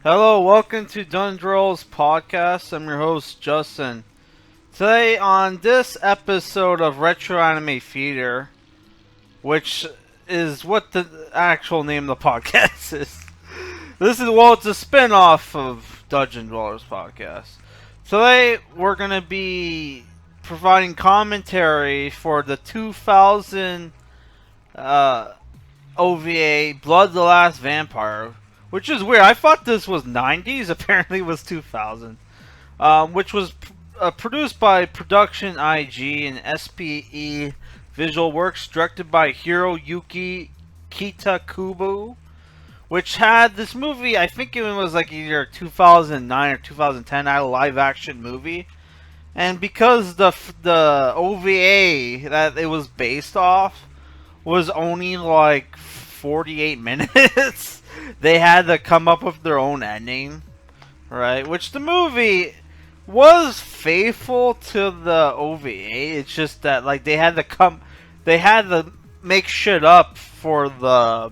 Hello, welcome to Dundrell's podcast. I'm your host, Justin. Today, on this episode of Retro Anime Theater, which is what the actual name of the podcast is. It's a spin-off of Dungeon Dwellers podcast. Today, we're going to be providing commentary for the 2000 OVA, Blood the Last Vampire. Which is weird. I thought this was 90s. Apparently it was 2000. Which was produced by Production IG and SPE Visual Works. Directed by Hiroyuki Kitakubo. Which had this movie, I think it was like either 2009 or 2010. Had a live action movie. And because the OVA that it was based off was only like 48 minutes. They had to come up with their own ending, right? Which the movie was faithful to the OVA. It's just that like they had to make shit up for the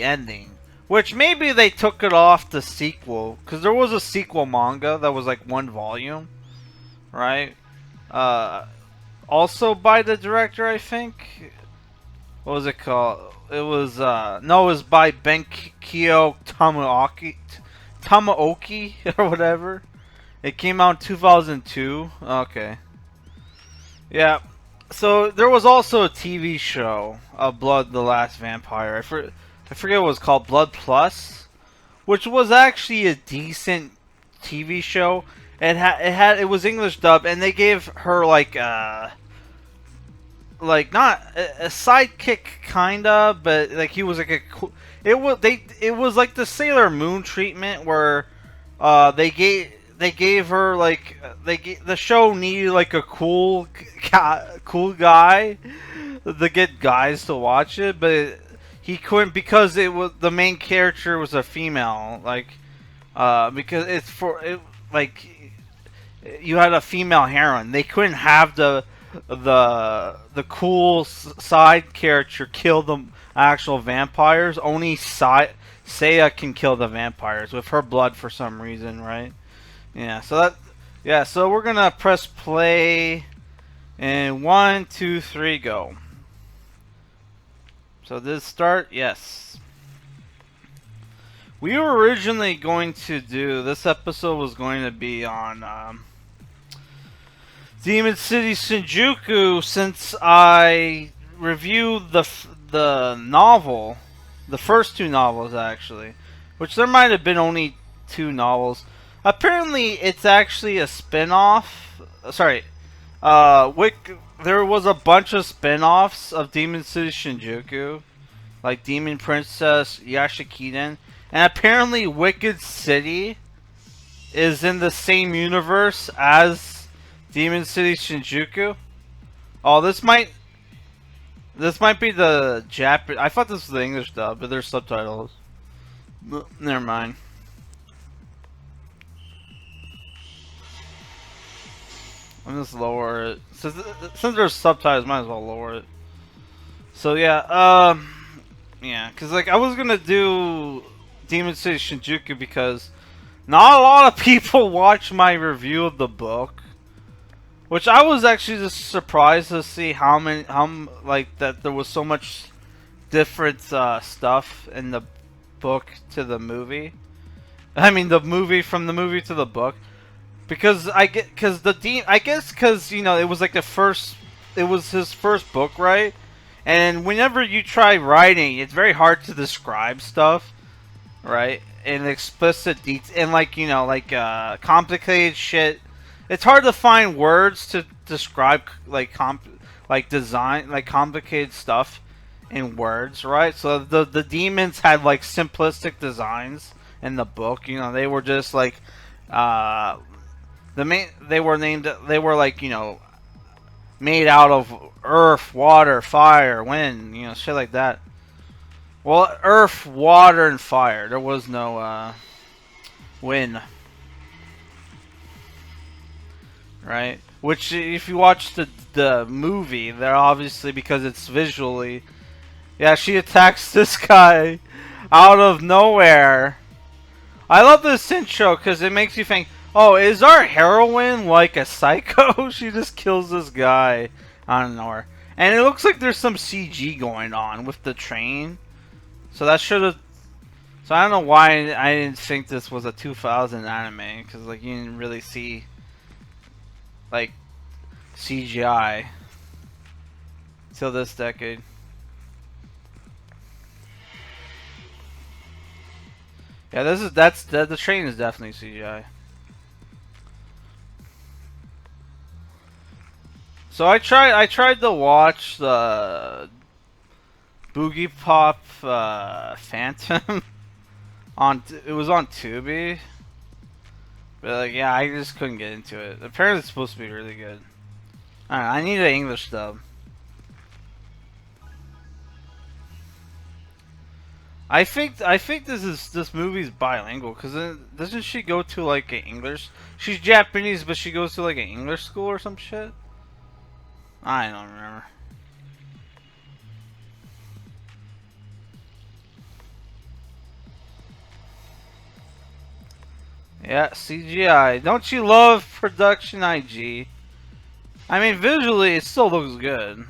ending. Which maybe they took it off the sequel, because there was a sequel manga that was like 1 volume, right? Also by the director, I think. What was it called? It was no, it was by Benkyo Tamaoki or whatever. It came out in 2002. Okay. Yeah. So there was also a TV show of Blood the Last Vampire. I forget what it was called, Blood Plus, which was actually a decent TV show. It was English dub, and they gave her like not a sidekick kinda, but like he was like a cool. It was like the Sailor Moon treatment where they gave her like the show needed like a cool guy to get guys to watch it, but he couldn't because the main character was a female, like because you had a female heroine. They couldn't have the cool side character kill the actual vampires. Only Seiya can kill the vampires with her blood for some reason, right? Yeah, so we're gonna press play and 1, 2, 3, go. So this start, yes. We were originally going to do this episode was going to be on Demon City Shinjuku, since I reviewed the novel, the first 2 novels actually, which there might have been only 2 novels. Apparently, it's actually a spin-off. Sorry, there was a bunch of spin-offs of Demon City Shinjuku, like Demon Princess Yashikiden, and apparently Wicked City is in the same universe as Demon City Shinjuku. Oh, this might be the Japanese. I thought this was the English dub, but there's subtitles. Never mind. I'm just lower it. Since there's subtitles, might as well lower it. So yeah, because like I was gonna do Demon City Shinjuku because not a lot of people watch my review of the book. Which I was actually just surprised to see that there was so much different stuff in the book to the movie. I mean, the movie from the movie to the book, because you know it was like it was his first book, right? And whenever you try writing, it's very hard to describe stuff, right? In explicit detail, and like you know, like complicated shit. It's hard to find words to describe like complicated stuff in words, right? So the demons had like simplistic designs in the book. You know, they were just like they were like, you know, made out of earth, water, fire, wind, you know, shit like that. Well, earth, water, and fire. There was no wind. Right? Which, if you watch the movie, they're obviously, because it's visually... Yeah, she attacks this guy out of nowhere. I love this intro because it makes you think, oh, is our heroine like a psycho? She just kills this guy out of nowhere. And it looks like there's some CG going on with the train. So that should have... So I don't know why I didn't think this was a 2000 anime. Because like you didn't really see like CGI till this decade. Yeah, the train is definitely CGI. So I tried to watch the Boogie Pop Phantom on it was on Tubi, but like yeah, I just couldn't get into it. Apparently, it's supposed to be really good. I need an English dub. I think this movie's bilingual because doesn't she go to like an English? She's Japanese, but she goes to like an English school or some shit. I don't remember. Yeah, CGI. Don't you love production IG? I mean, visually, it still looks good.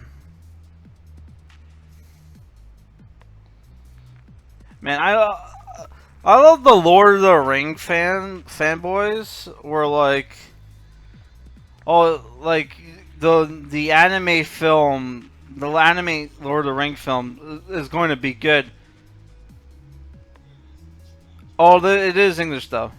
Man, I love the Lord of the Ring fanboys. Were like, oh, like the anime film, the anime Lord of the Ring film is going to be good. Oh, it is English though.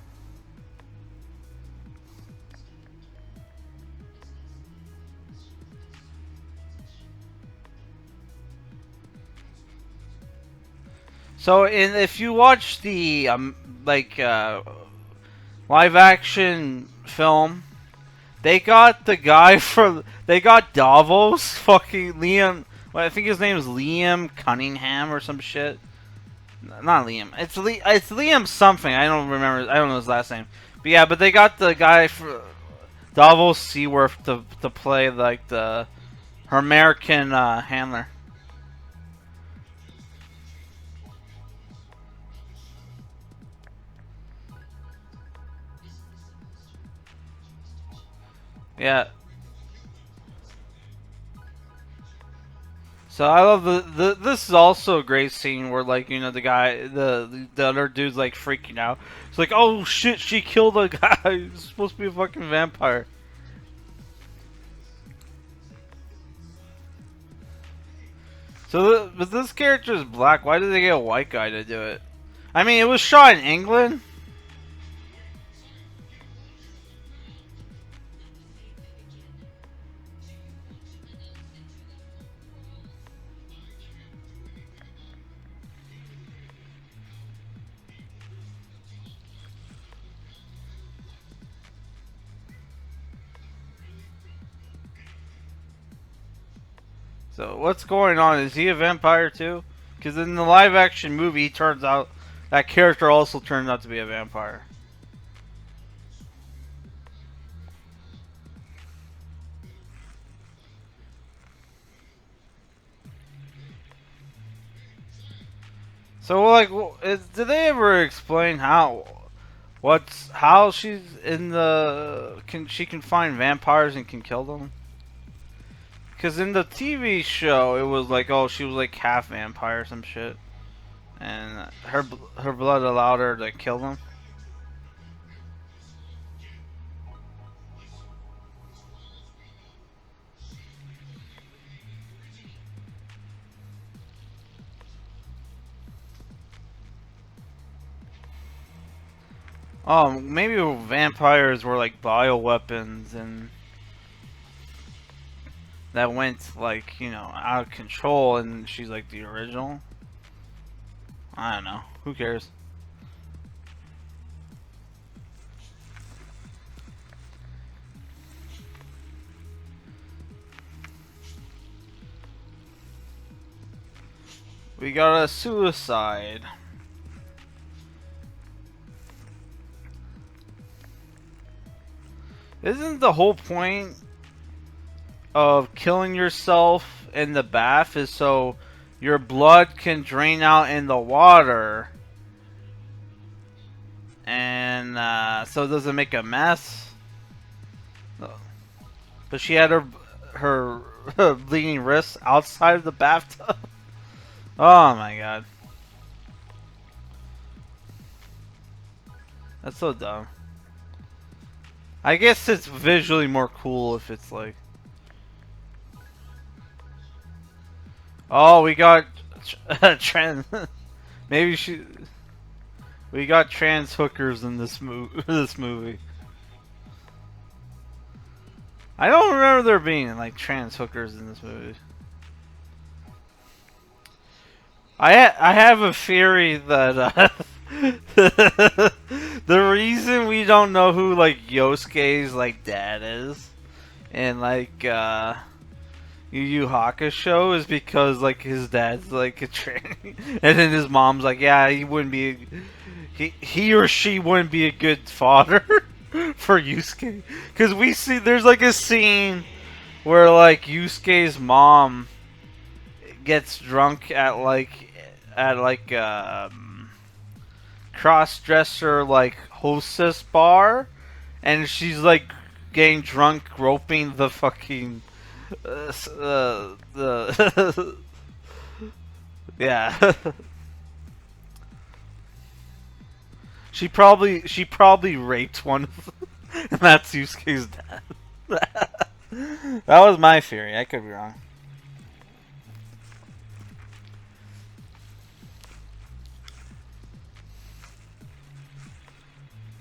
So, if you watch the like live action film, they got the guy from they got Davos fucking Liam. Well, I think his name is Liam Cunningham or some shit. Not Liam. It's Liam something. I don't remember. I don't know his last name. But yeah, but they got the guy for Davos Seaworth to play like her American handler. Yeah. So I love this is also a great scene where like you know the guy the other dude's like freaking out. It's like oh shit she killed a guy who's supposed to be a fucking vampire. So but this character is black. Why did they get a white guy to do it? I mean it was shot in England. So what's going on? Is he a vampire too? Because in the live action movie, he turns out that character also turned out to be a vampire. So like, did they ever explain how she's in the she can find vampires and can kill them? Because in the TV show, it was like, oh, she was like half vampire or some shit, and her blood allowed her to kill them. Oh, maybe vampires were like bioweapons and that went like, you know, out of control and she's like the original. I don't know. Who cares? We got a suicide. Isn't the whole point of killing yourself in the bath is so your blood can drain out in the water and so it doesn't make a mess. But she had her bleeding wrists outside of the bathtub. Oh my god. That's so dumb. I guess it's visually more cool if it's like... Oh, we got trans... Maybe she... We got trans hookers in this movie. I don't remember there being like trans hookers in this movie. I have a theory that the reason we don't know who like Yosuke's like dad is and like Yu Yu Hakusho is because like his dad's like a trans, and then his mom's like, yeah, he wouldn't be, he or she wouldn't be a good father for Yusuke, because we see there's like a scene where like Yusuke's mom gets drunk at cross-dresser like hostess bar, and she's like getting drunk groping the fucking the yeah. she probably raped one of them, and that's Yusuke's dad. That was my theory. I could be wrong.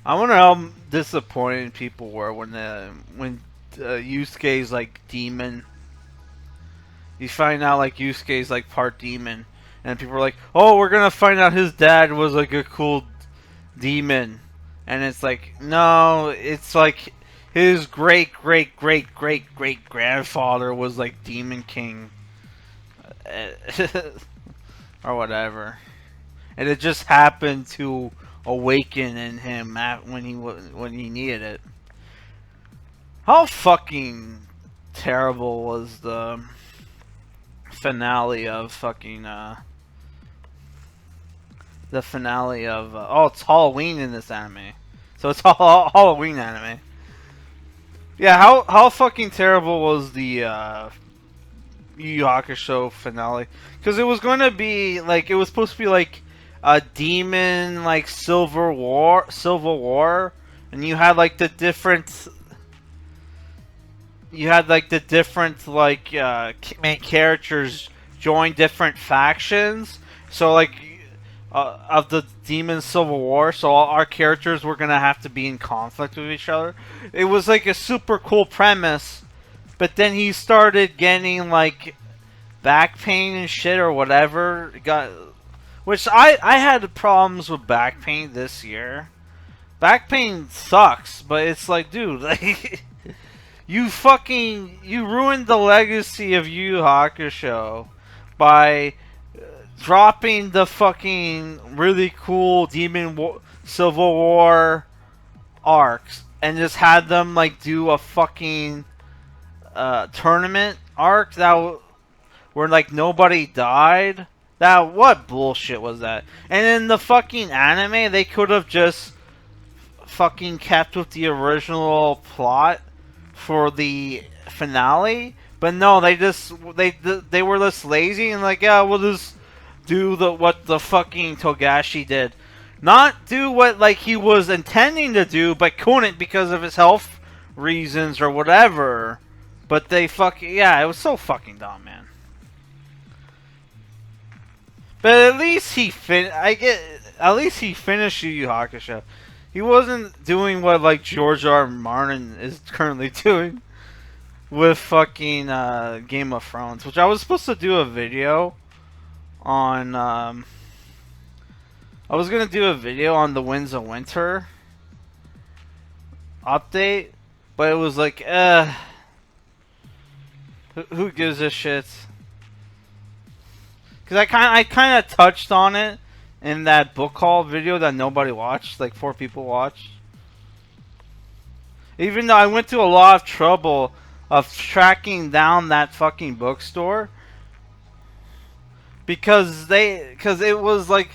I wonder how disappointed people were when Yusuke's like demon. You find out like Yusuke's like part demon, and people are like, "Oh, we're gonna find out his dad was like a cool demon," and it's like, no, it's like his great grandfather was like Demon King, or whatever, and it just happened to awaken in him when he needed it. How fucking terrible was the finale of fucking oh, it's Halloween in this anime, so it's all Halloween anime. Yeah, how fucking terrible was the Yu Yu Hakusho finale? Because it was going to be like, it was supposed to be like a demon like civil war, and you had like the different like main characters join different factions. So like of the demon civil war, so all our characters were gonna have to be in conflict with each other. It was like a super cool premise, but then he started getting like back pain and shit or whatever. Which I had problems with back pain this year. Back pain sucks, but it's like, dude, like you ruined the legacy of Yu Yu Hakusho by dropping the fucking really cool Civil War arcs and just had them like do a fucking tournament arc where like nobody died. What bullshit was that? And in the fucking anime, they could have just fucking kept with the original plot for the finale, but no, they were just lazy and like, yeah, we'll just do what the fucking Togashi did, not do what like he was intending to do, but couldn't because of his health reasons or whatever. But they yeah, it was so fucking dumb, man. But at least he at least he finished Yu Yu Hakusho. He wasn't doing what like George R. R. Martin is currently doing with fucking Game of Thrones, which I was supposed to do a video on. I was gonna do a video on the Winds of Winter update, but it was like, who gives a shit? Because I kind of touched on it in that book haul video that nobody watched, like 4 people watched. Even though I went to a lot of trouble of tracking down that fucking bookstore, because it was like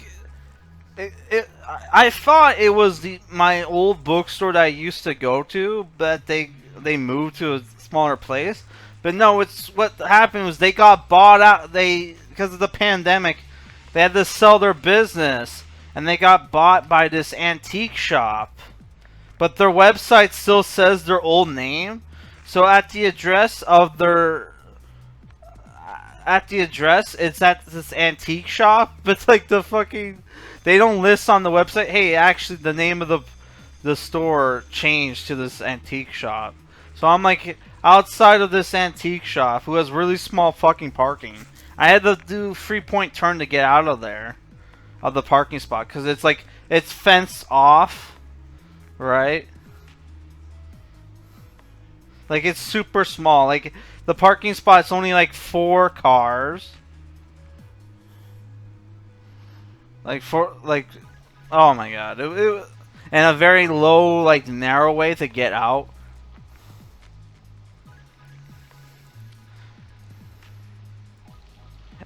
I thought it was my old bookstore that I used to go to, but they moved to a smaller place. But no, it's what happened was they got bought out. They because of the pandemic, they had to sell their business, and they got bought by this antique shop. But their website still says their old name. So at the address of their it's at this antique shop. But it's like the fucking they don't list on the website. Hey, actually, the name of the store changed to this antique shop. So I'm like outside of this antique shop, who has really small fucking parking. I had to do 3-point turn to get out of there, of the parking spot, because it's like it's fenced off, right? Like it's super small. Like the parking spot's only like 4 cars. Oh my god, and a very low, like narrow way to get out.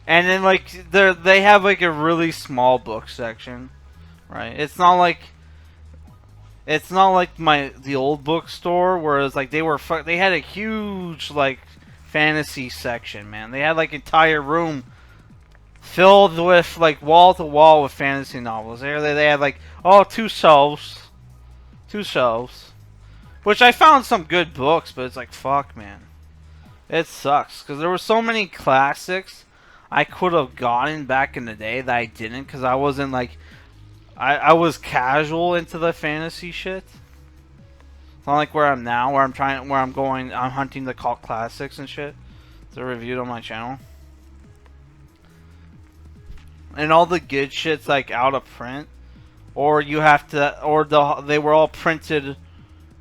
And then like they have like a really small book section, right? It's not like the old bookstore, whereas like they had a huge like fantasy section, man. They had like entire room filled with like wall to wall with fantasy novels. They had like two shelves, which I found some good books, but it's like fuck, man, it sucks because there were so many classics I could have gotten back in the day that I didn't because I wasn't like I was casual into the fantasy shit. It's not like where I'm now, where I'm hunting the cult classics and shit. They're reviewed on my channel. And all the good shit's like out of print, or you have to, they were all printed.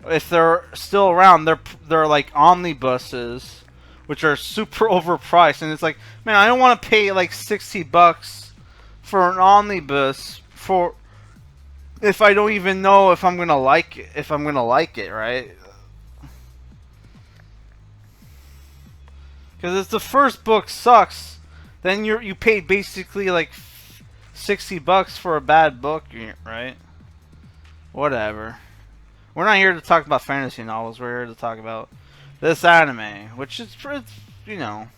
If they're still around, they're like omnibuses, which are super overpriced. And it's like, man, I don't want to pay like $60 for an omnibus if I don't even know if I'm gonna like it, right? Because if the first book sucks, then you paid basically like $60 for a bad book, right? Whatever. We're not here to talk about fantasy novels. We're here to talk about this anime, which is, you know,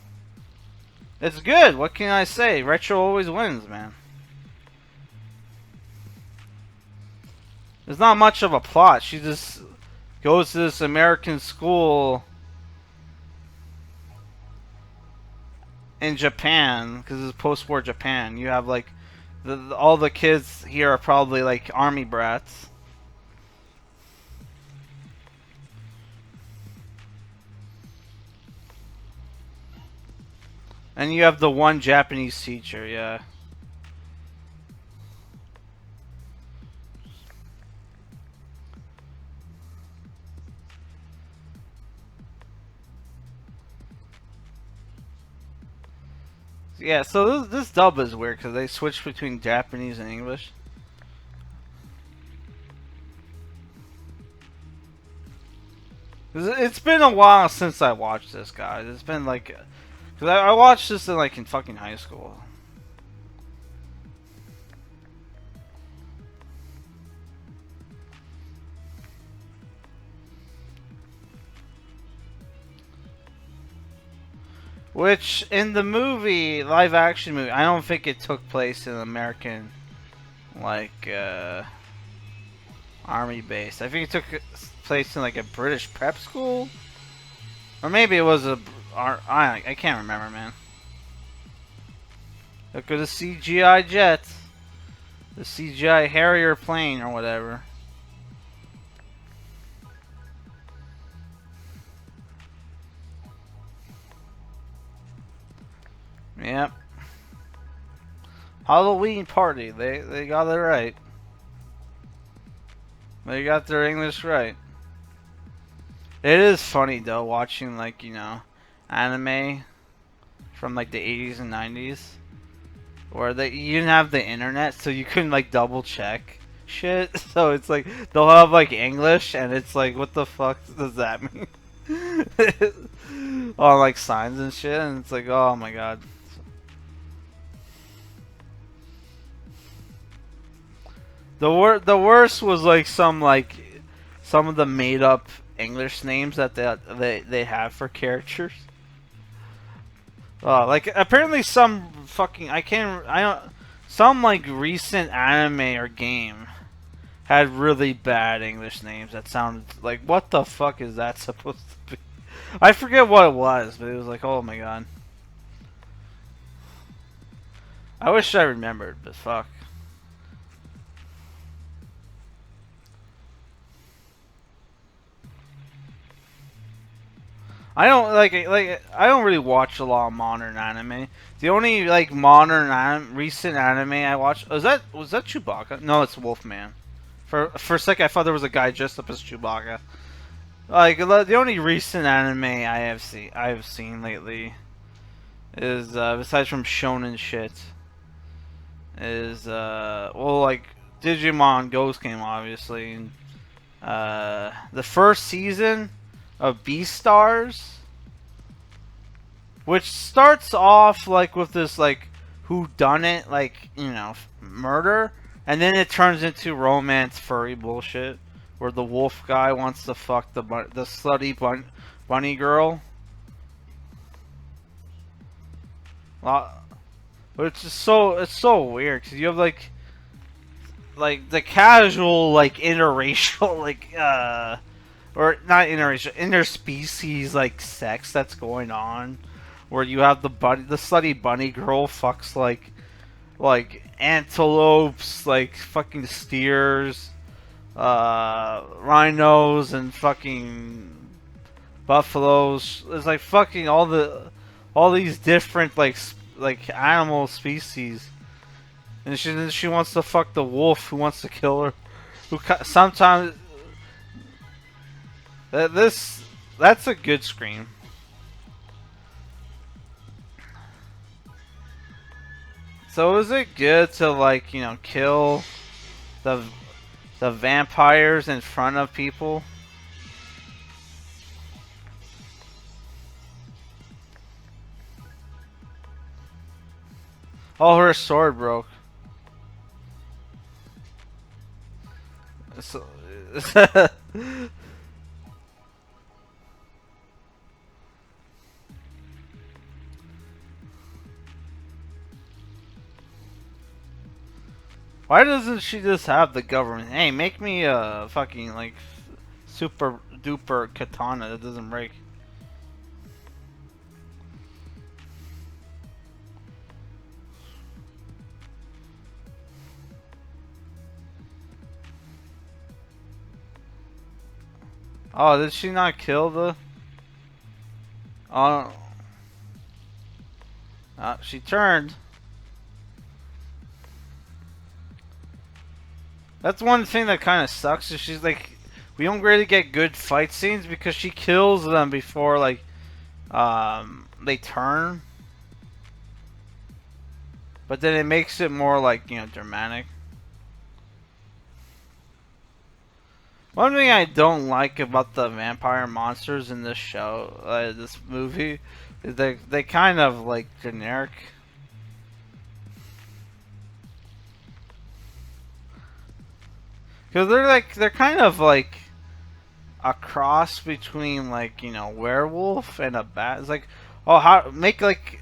it's good. What can I say? Retro always wins, man. There's not much of a plot. She just goes to this American school in Japan, because it's post-war Japan. You have like all the kids here are probably like army brats. And you have the one Japanese teacher, yeah. Yeah, so this dub is weird because they switch between Japanese and English. It's been a while since I watched this, guys. It's been like, because I watched this in fucking high school. Which, in the movie, live action movie, I don't think it took place in an American, like, army base. I think it took place in like a British prep school? Or maybe it was I can't remember, man. Look at the CGI jet. The CGI Harrier plane or whatever. Yep. Halloween party. They got it right. They got their English right. It is funny though watching like, you know, anime from like the 80s and 90s where you didn't have the internet, so you couldn't like double check shit. So it's like they'll have like English and it's like, what the fuck does that mean? On like signs and shit, and it's like, oh my god. The worst was like some of the made up English names that they have for characters. Like apparently some fucking I don't some like recent anime or game had really bad English names that sounded like what the fuck is that supposed to be? I forget what it was, but it was like oh my god. I wish I remembered, but fuck. I don't like I don't really watch a lot of modern anime. The only like recent anime I watched was that Chewbacca? No, it's Wolfman. For a second, I thought there was a guy dressed up as Chewbacca. Like the only recent anime I have seen lately is besides from shonen shit is well like Digimon Ghost came obviously and the first season of Beastars, which starts off like with this like who done it like murder, and then it turns into romance furry bullshit where the wolf guy wants to fuck the slutty bunny girl. Which is it's so weird because you have like the casual like interracial like or not interracial interspecies like sex that's going on where you have the slutty bunny girl fucks like antelopes like fucking steers rhinos and fucking buffaloes. It's like fucking all these different like animal species, and she wants to fuck the wolf who wants to kill her. Who sometimes that's a good scream. So is it good to like kill the vampires in front of people? Oh, her sword broke. So, why doesn't she just have the government? Hey, make me a fucking like super duper katana that doesn't break. Oh, did she not kill the? Oh, she turned. That's one thing that kind of sucks. Is she's like, we don't really get good fight scenes because she kills them before like, they turn. But then it makes it more like dramatic. One thing I don't like about the vampire monsters in this show, this movie, is they kind of like generic. Because they're kind of like a cross between like werewolf and a bat. It's like oh how make like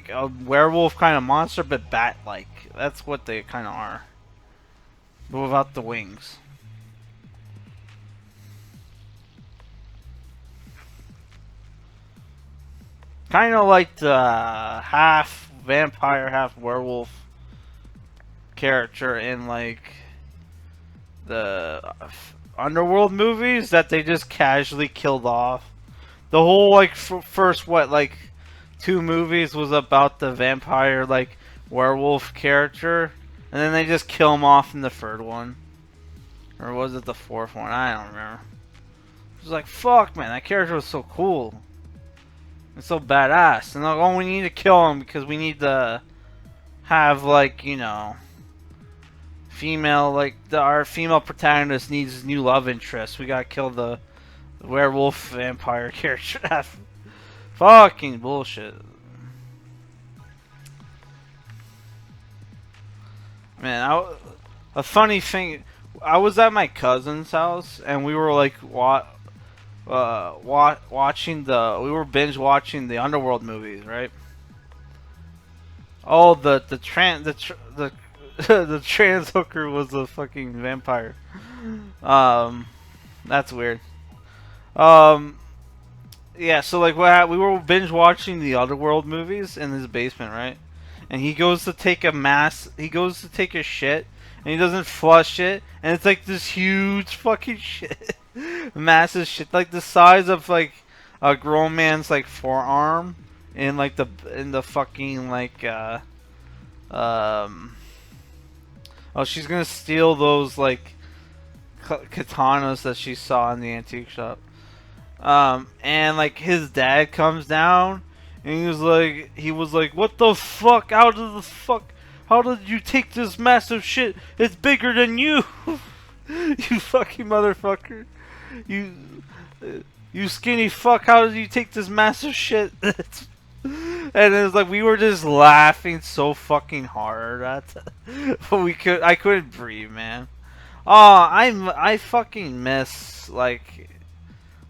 a werewolf kind of monster but bat like. That's what they kind of are, but without the wings. Kind of like the half vampire, half werewolf character in like the Underworld movies that they just casually killed off. The whole like first what like 2 movies was about the vampire like werewolf character, and then they just kill him off in the third one, or was it the fourth one? I don't remember. It was like fuck, man, that character was so cool. It's so badass, and like, oh, we need to kill him because we need to have like female like our female protagonist needs new love interest. We gotta kill the werewolf vampire character. That's fucking bullshit, man. A funny thing, I was at my cousin's house and we were like watching we were binge watching the Underworld movies, right? Oh, the trans hooker was a fucking vampire. That's weird. Um, yeah. So like, we were binge watching the Underworld movies in his basement, right? And he goes to take he goes to take a shit, and he doesn't flush it, and it's like this huge fucking shit, massive shit, like the size of like a grown man's like forearm, in the fucking like um. Oh, she's gonna steal those like katanas that she saw in the antique shop. And like his dad comes down, and he was like, "What the fuck? How did you take this massive shit? It's bigger than you, you fucking motherfucker, you, you skinny fuck. How did you take this massive shit?" And it was like we were just laughing so fucking hard at I couldn't breathe, man. Oh, I fucking miss like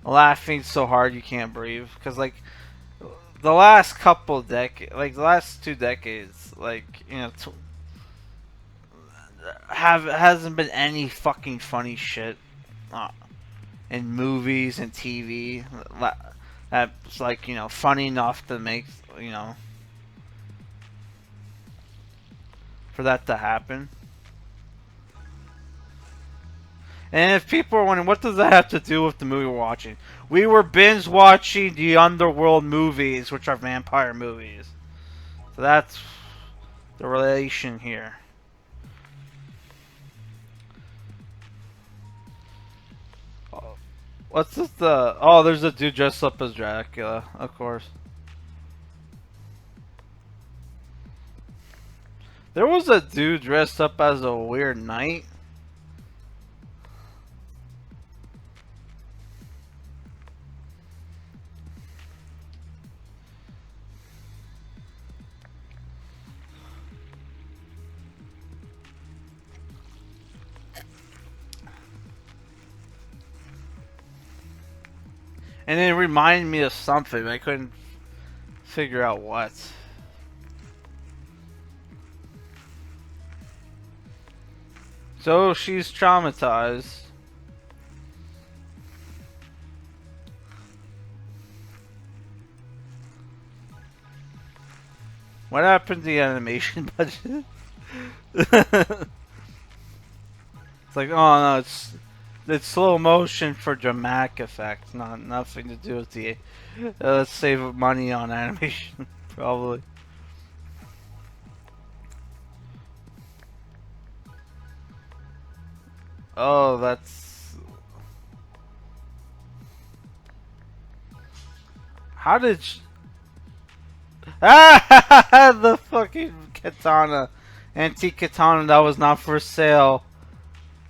laughing so hard you can't breathe, because like the last couple decades, like the last 2 decades, like you know, hasn't been any fucking funny shit uh, in movies and TV that's like, you know, funny enough to make, you know, for that to happen. And if people are wondering, what does that have to do with the movie we're watching? We were binge watching the Underworld movies, which are vampire movies. So that's the relation here. What's this? Oh, there's a dude dressed up as Dracula, of course. There was a dude dressed up as a weird knight. And it reminded me of something. I couldn't figure out what. So she's traumatized. What happened to the animation budget? It's like, oh no, it's slow motion for dramatic effect, nothing to do with the. Let's save money on animation, probably. Oh, that's. How did? Ah, the fucking katana, antique katana that was not for sale,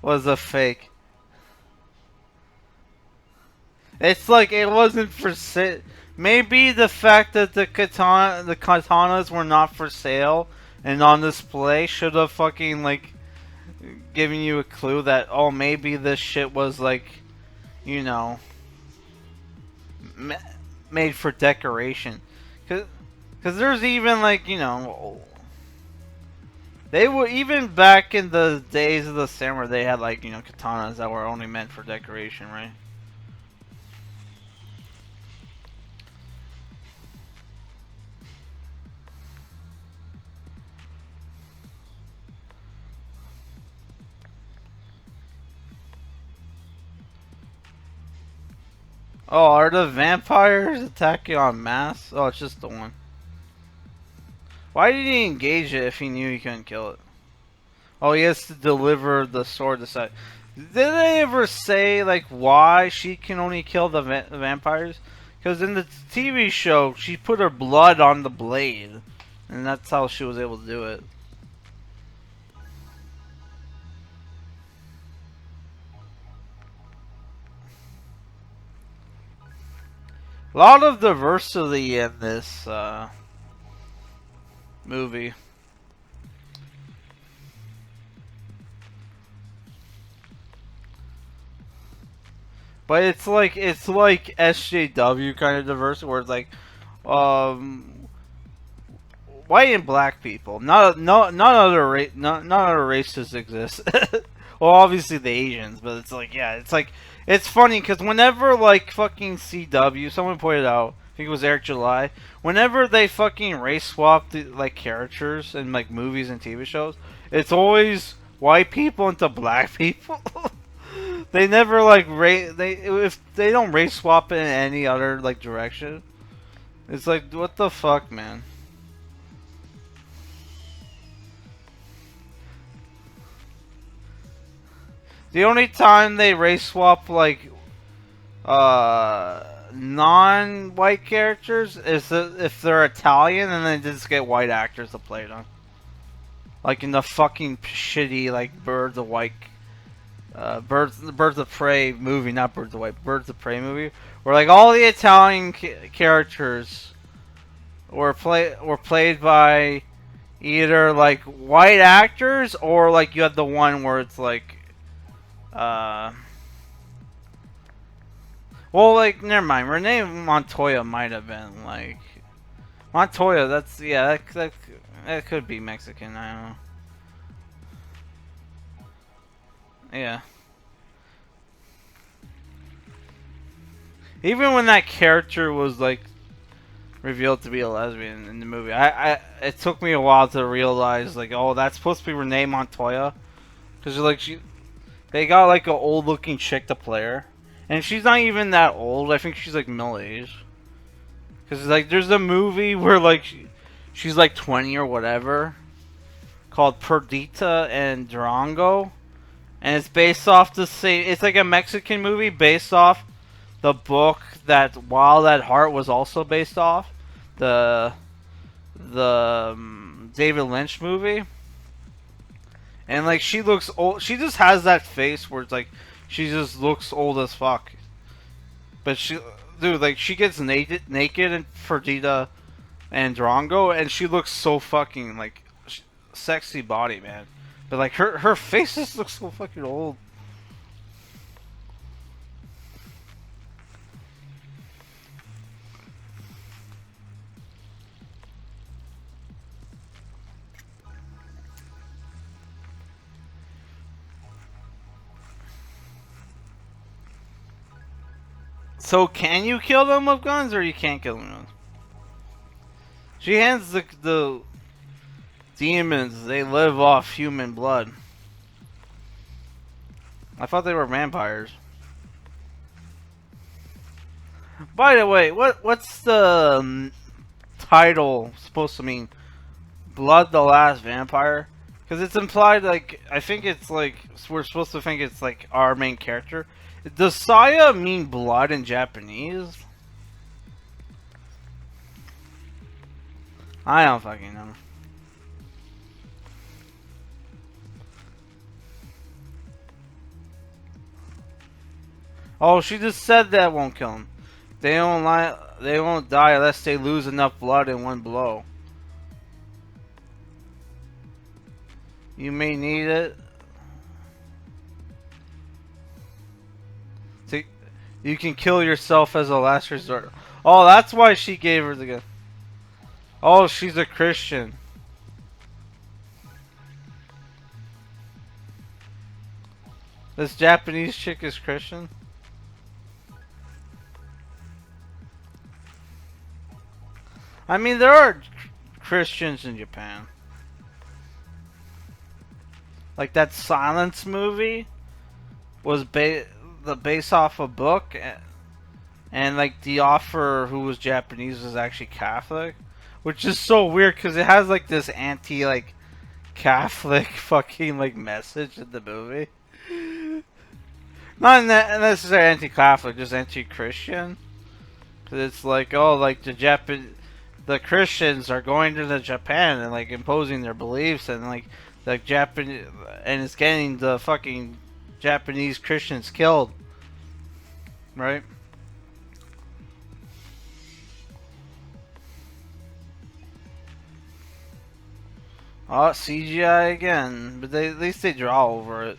was a fake. It's like it wasn't for sale. Maybe the fact that the katanas were not for sale and on display should have fucking like given you a clue that, oh, maybe this shit was like, you know, made for decoration. Cause there's even like, you know, they were even back in the days of the samurai, they had like, you know, katanas that were only meant for decoration, right? Oh, are the vampires attacking en masse? Oh, it's just the one. Why did he engage it if he knew he couldn't kill it? Oh, he has to deliver the sword to side. Did they ever say like why she can only kill the vampires? Because in the TV show, she put her blood on the blade, and that's how she was able to do it. A lot of diversity in this movie. But it's like SJW kind of diversity, where it's like, um, white and black people. None other none other races exist. Well, obviously the Asians, but it's like, yeah, it's like, it's funny because whenever like fucking CW, someone pointed out, I think it was Eric July, whenever they fucking race swap the like characters in like movies and TV shows, it's always white people into black people. They never like if they don't race swap in any other like direction. It's like, what the fuck, man. The only time they race swap like non-white characters is if they're Italian and they just get white actors to play them. Like in the fucking shitty like Birds of Prey movie, not Birds of White, Birds of Prey movie, where like all the Italian characters were played by either like white actors, or like you had the one where it's like uh well, like, never mind. Renee Montoya might have been like Montoya. That's, yeah, that could be Mexican. I don't know. Yeah. Even when that character was like revealed to be a lesbian in the movie, it took me a while to realize like, oh, that's supposed to be Renee Montoya, because like they got like an old looking chick to play her, and she's not even that old. I think she's like middle aged. Because like there's a movie where like she's like 20 or whatever, called Perdita and Durango, and it's based off the same. It's like a Mexican movie based off the book that Wild at Heart was also based off, the David Lynch movie. And like she looks old. She just has that face where it's like she just looks old as fuck. But she, dude, like she gets naked in Perdita and Drongo, and she looks so fucking like sexy body, man. But like her face just looks so fucking old. So can you kill them with guns, or you can't kill them with guns? She hands the demons. They live off human blood. I thought they were vampires. By the way, what's the title supposed to mean? Blood the Last Vampire? Because it's implied, like, I think it's like, we're supposed to think it's like our main character. Does Saya mean blood in Japanese? I don't fucking know. Oh, she just said that won't kill him. They won't die unless they lose enough blood in one blow. You may need it. You can kill yourself as a last resort. Oh, that's why she gave her the gun. Oh, she's a Christian. This Japanese chick is Christian? I mean, there are Christians in Japan. Like that Silence movie was based off a book, and like the author, who was Japanese, was actually Catholic, which is so weird because it has like this anti like Catholic fucking like message in the movie. Not necessarily anti-Catholic, just anti-Christian. Cause it's like, oh, like the Christians are going to the Japan and like imposing their beliefs, and like the Japan, and it's getting the fucking Japanese Christians killed, right? Oh, CGI again, but at least they draw over it.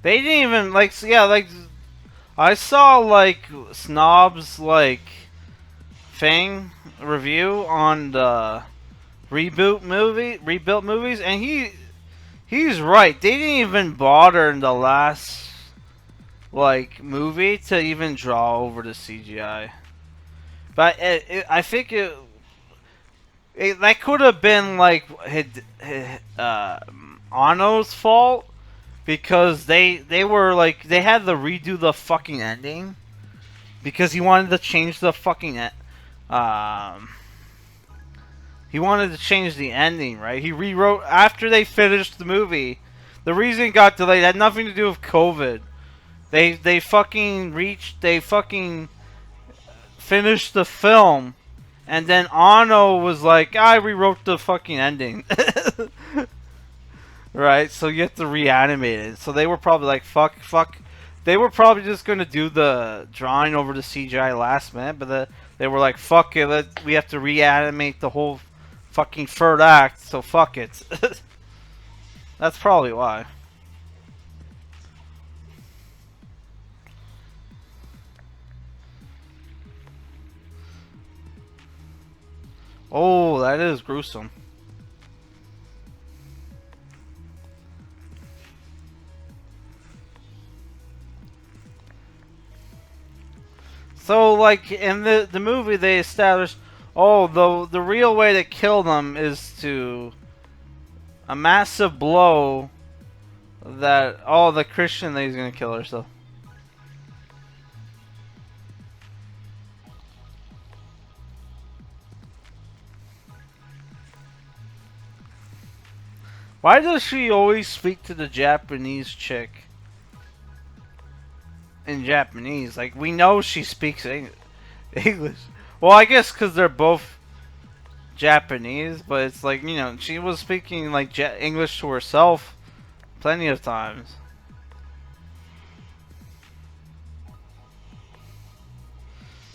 They didn't even like. Yeah, like I saw like snobs like thing review on the rebuilt movies, and he's right. They didn't even bother in the last like movie to even draw over the CGI. But I think that could have been like Ano's fault because they were like they had to redo the fucking ending because he wanted to change the fucking um he wanted to change the ending, right? He rewrote after they finished the movie. The reason it got delayed had nothing to do with COVID. They fucking finished the film, and then Ano was like, I rewrote the fucking ending. Right? So you have to reanimate it. So they were probably like, fuck. They were probably just gonna do the drawing over the CGI last minute, but they were like, fuck it, we have to reanimate the whole fucking third act, so fuck it. That's probably why. Oh, that is gruesome. So, like in the movie, they established, oh, the real way to kill them is to a massive blow that the Christian lady's gonna kill herself. Why does she always speak to the Japanese chick in Japanese? Like we know she speaks English. Well, I guess because they're both Japanese, but it's like she was speaking like English to herself plenty of times.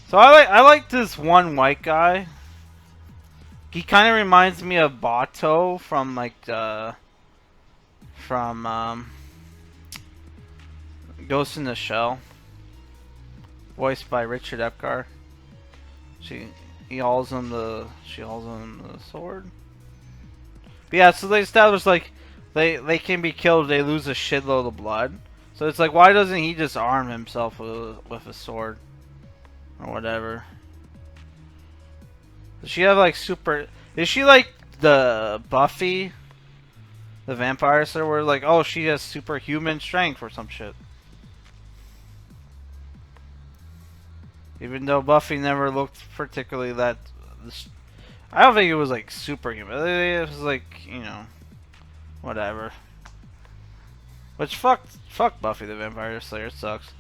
So I like this one white guy. He kind of reminds me of Bato from like from Ghost in the Shell, voiced by Richard Epcar. She she hauls him the sword. But yeah, so they established like they can be killed if they lose a shitload of blood. So it's like, why doesn't he just arm himself with a sword or whatever? Does she have like super? Is she like the Buffy, the vampire? So we're like, oh, she has superhuman strength or some shit. Even though Buffy never looked particularly that. I don't think it was like superhuman. It was like whatever. Which fuck Buffy the Vampire Slayer, it sucks.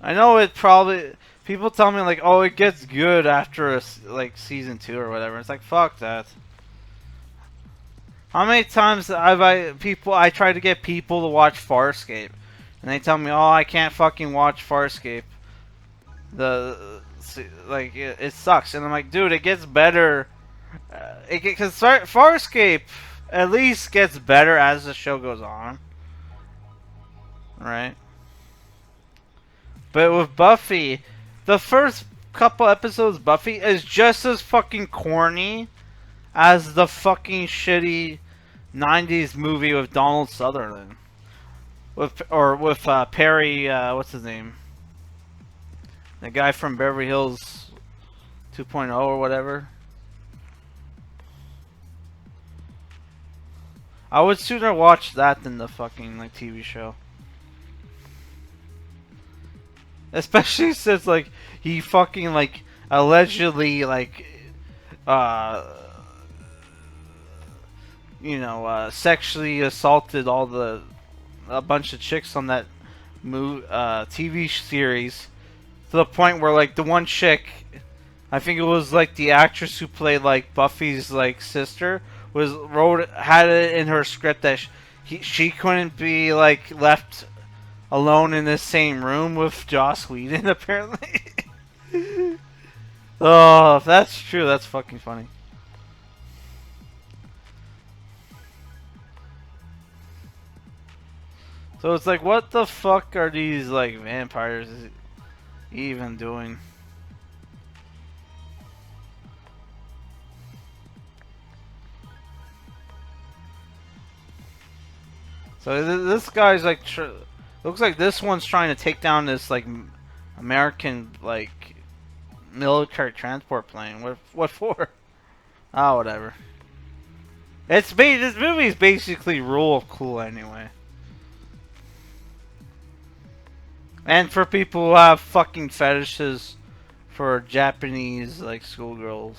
I know it probably people tell me like, oh, it gets good after like season 2 or whatever. It's like, fuck that. How many times I try to get people to watch Farscape, and they tell me, oh, I can't fucking watch Farscape. It sucks, and I'm like, dude, it gets better. Because Farscape at least gets better as the show goes on, right? But with Buffy, the first couple episodes, Buffy is just as fucking corny as the fucking shitty '90s movie with Donald Sutherland, with Perry. What's his name? The guy from Beverly Hills 2.0 or whatever. I would sooner watch that than the fucking like TV show. Especially since like he fucking like allegedly like uh sexually assaulted a bunch of chicks on that TV series, to the point where like the one chick, I think it was like the actress who played like Buffy's like sister, had it in her script that she couldn't be like left alone in the same room with Joss Whedon, apparently. Oh, if that's true, that's fucking funny. So it's like, what the fuck are these like vampires even doing? So this guy's like, looks like this one's trying to take down this like American like military transport plane. What for? Oh, whatever. This movie's basically rule of cool anyway. And for people who have fucking fetishes for Japanese like schoolgirls.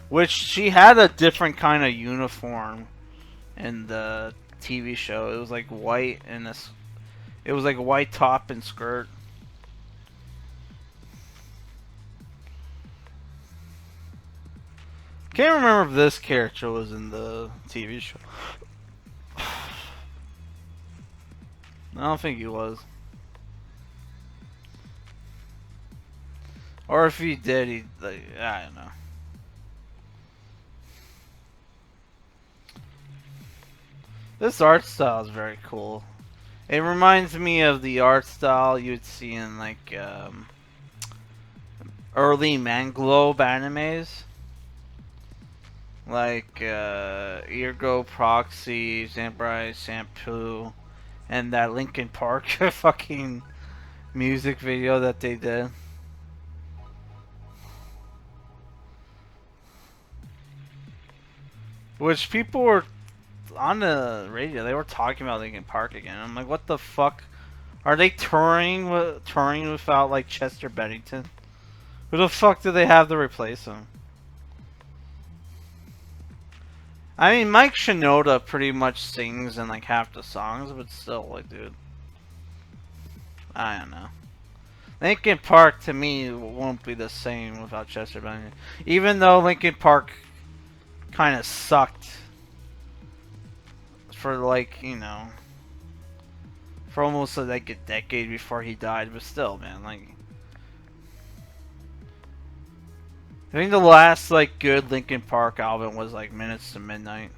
Which she had a different kind of uniform in the TV show. It was like white and this. It was like a white top and skirt. Can't remember if this character was in the TV show. I don't think he was. Or if he did, he like, I don't know. This art style is very cool. It reminds me of the art style you'd see in like early Manglobe animes. Like Ergo Proxy, Samurai Shampoo, and that Linkin Park fucking music video that they did. Which people were on the radio, they were talking about Linkin Park again. I'm like, what the fuck? Are they touring without like Chester Bennington? Who the fuck do they have to replace him? I mean, Mike Shinoda pretty much sings in like half the songs, but still, like, dude, I don't know. Linkin Park to me won't be the same without Chester Bennington. Even though Linkin Park kind of sucked for like, you know, for almost like a decade before he died, but still, man, like, I think the last like good Linkin Park album was like Minutes to Midnight.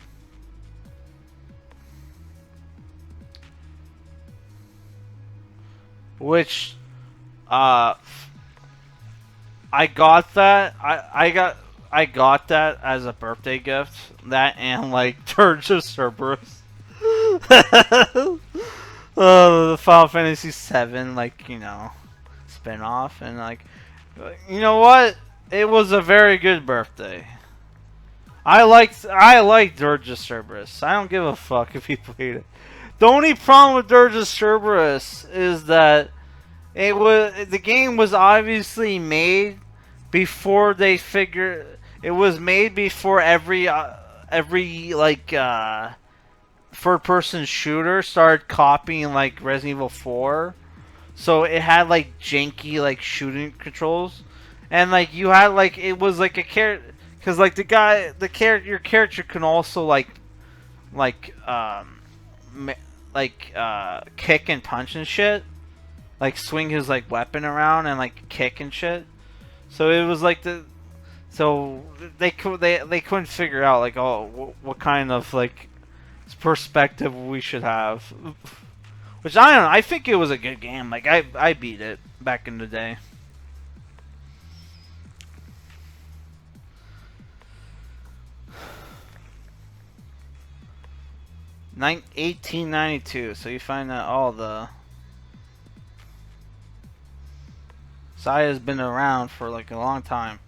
Which I got that. I got that as a birthday gift. That and like Dirge of Cerberus. The Final Fantasy VII, like, you know, spin-off, and like, you know what? It was a very good birthday. I liked Dirge of Cerberus. I don't give a fuck if people hate it. The only problem with Dirge of Cerberus is that the game was obviously made before they figured it was made before every like third person shooter started copying like Resident Evil 4. So it had like janky like shooting controls, and like you had like it was like a character because like your character can also like kick and punch and shit, like swing his like weapon around and like kick and shit. So it was like they couldn't figure out like, oh, what kind of like perspective we should have. Which I don't know. I think it was a good game. Like I beat it back in the day. 1892. So you find that all the Saya's been around for like a long time.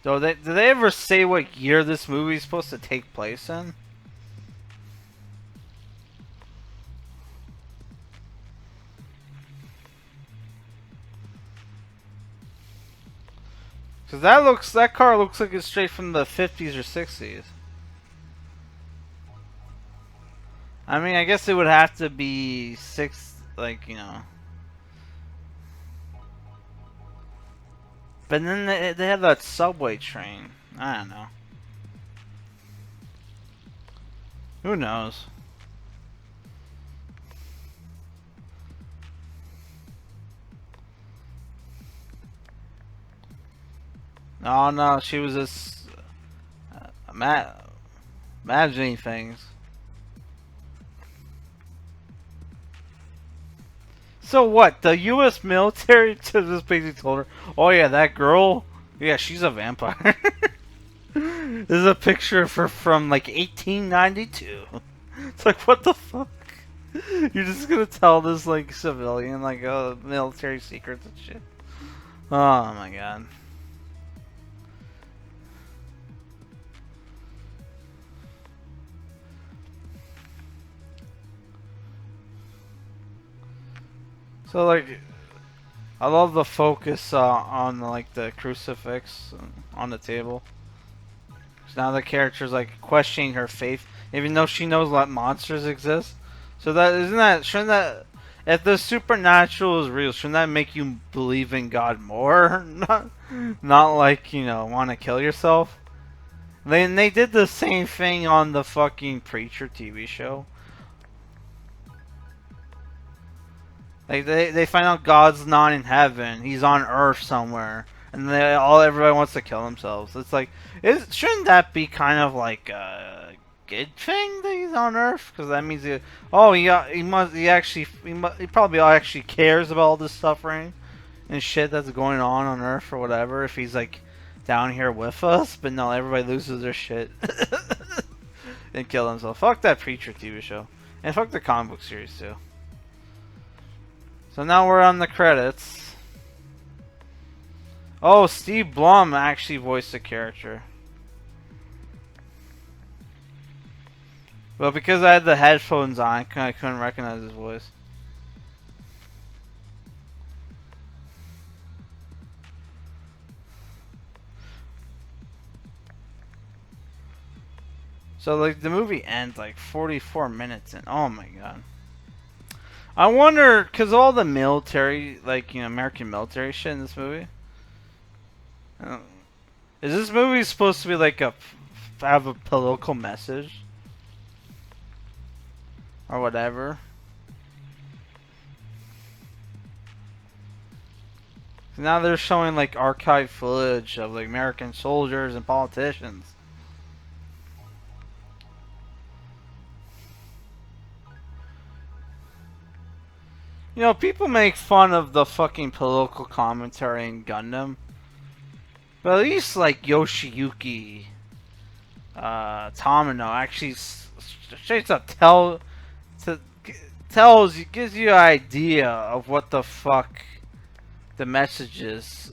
So did they ever say what year this movie is supposed to take place in? Because that car looks like it's straight from the 50s or 60s. I mean, I guess it would have to be like, you know. But then they have that subway train. I don't know. Who knows? No, no, she was just imagining things. So what? The U.S. military just basically told her, "Oh yeah, that girl, yeah, she's a vampire." This is a picture for from like 1892. It's like, what the fuck? You're just gonna tell this like civilian like military secrets and shit? Oh my god. So like, I love the focus on like the crucifix on the table. So now the character's like questioning her faith, even though she knows that monsters exist. So that isn't that shouldn't that if the supernatural is real, shouldn't that make you believe in God more? Not like want to kill yourself. They did the same thing on the fucking Preacher TV show. Like they find out God's not in heaven; he's on Earth somewhere, and everybody wants to kill themselves. It's like, shouldn't that be kind of like a good thing that he's on Earth? Because that means he probably actually cares about all this suffering and shit that's going on Earth or whatever. If he's like down here with us, but no, everybody loses their shit and kill themselves. Fuck that Preacher TV show, and fuck the comic book series too. So now we're on the credits. Oh, Steve Blum actually voiced the character. But because I had the headphones on, I couldn't recognize his voice. So like the movie ends like 44 minutes in. Oh my god. I wonder, cause all the military, like American military shit in this movie. Is this movie supposed to be like have a political message or whatever? So now they're showing like archive footage of like American soldiers and politicians. People make fun of the fucking political commentary in Gundam. But at least, like, Yoshiyuki Tamino actually straight up gives you an idea of what the fuck the messages,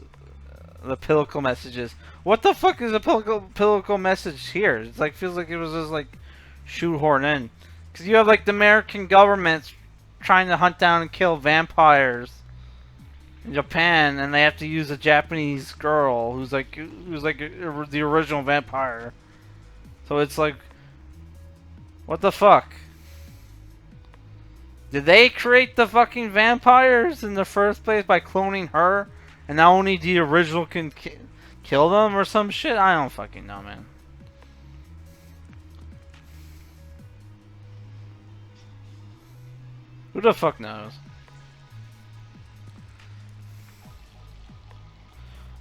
the political messages. What the fuck is a political message here? It's like, feels like it was just, like, shoehorned in. Because you have, like, the American government trying to hunt down and kill vampires in Japan, and they have to use a Japanese girl who's like the original vampire. So it's like, what the fuck? Did they create the fucking vampires in the first place by cloning her, and now only the original can kill them or some shit? I don't fucking know, man. Who the fuck knows?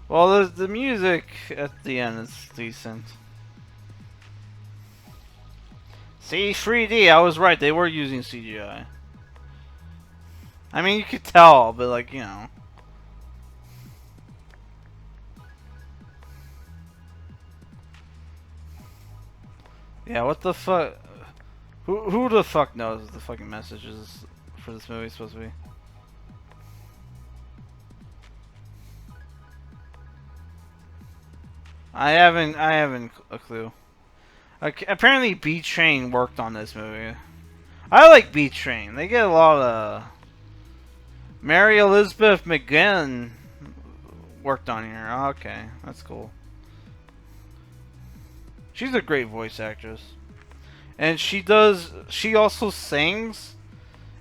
Well, the music at the end is decent. See, 3D, I was right, they were using CGI. I mean, you could tell, but like, Yeah, what the fuck? Who the fuck knows what the fucking messages for this movie supposed to be? I haven't a clue. Apparently, B Train worked on this movie. I like B Train. They get a lot of. Mary Elizabeth McGinn worked on here. Okay, that's cool. She's a great voice actress, and she also sings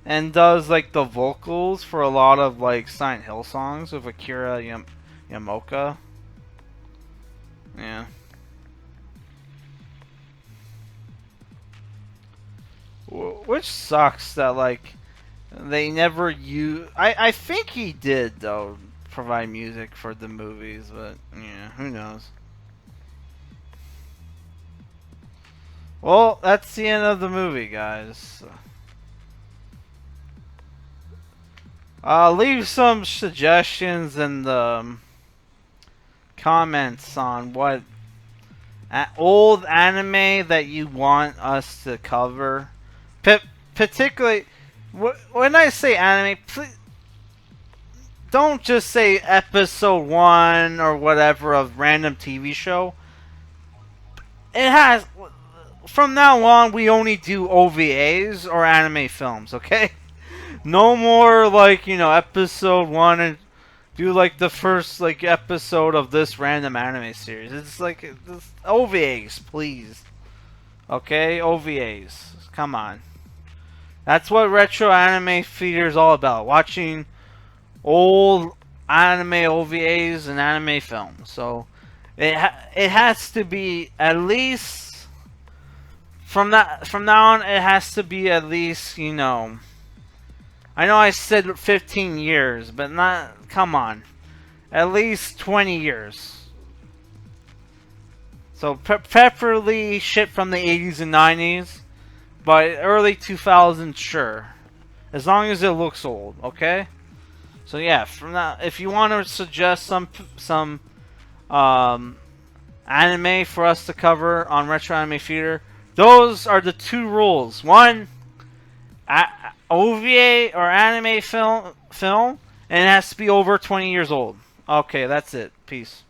and does like the vocals for a lot of like Silent Hill songs with Akira Yamaoka. Yeah. Which sucks that like they never use. I think he did though provide music for the movies, but yeah, who knows. Well, that's the end of the movie, guys. Leave some suggestions in the comments on what old anime that you want us to cover. Particularly, when I say anime, please don't just say episode 1 or whatever of random TV show. It has... From now on, we only do OVAs or anime films, okay? No more, like, episode 1 and do, like, the first, like, episode of this random anime series. It's like, OVAs, please. Okay? OVAs. Come on. That's what Retro Anime Feeder is all about. Watching old anime OVAs and anime films. So, it has to be at least... From now on, it has to be at least, I know I said 15 years, but not... Come on. At least 20 years. So, preferably shit from the 80s and 90s. But early 2000s, sure. As long as it looks old, okay? So, yeah, from now... If you want to suggest some anime for us to cover on Retro Anime Feeder... Those are the 2 rules. 1, OVA or anime film, and it has to be over 20 years old. Okay, that's it. Peace.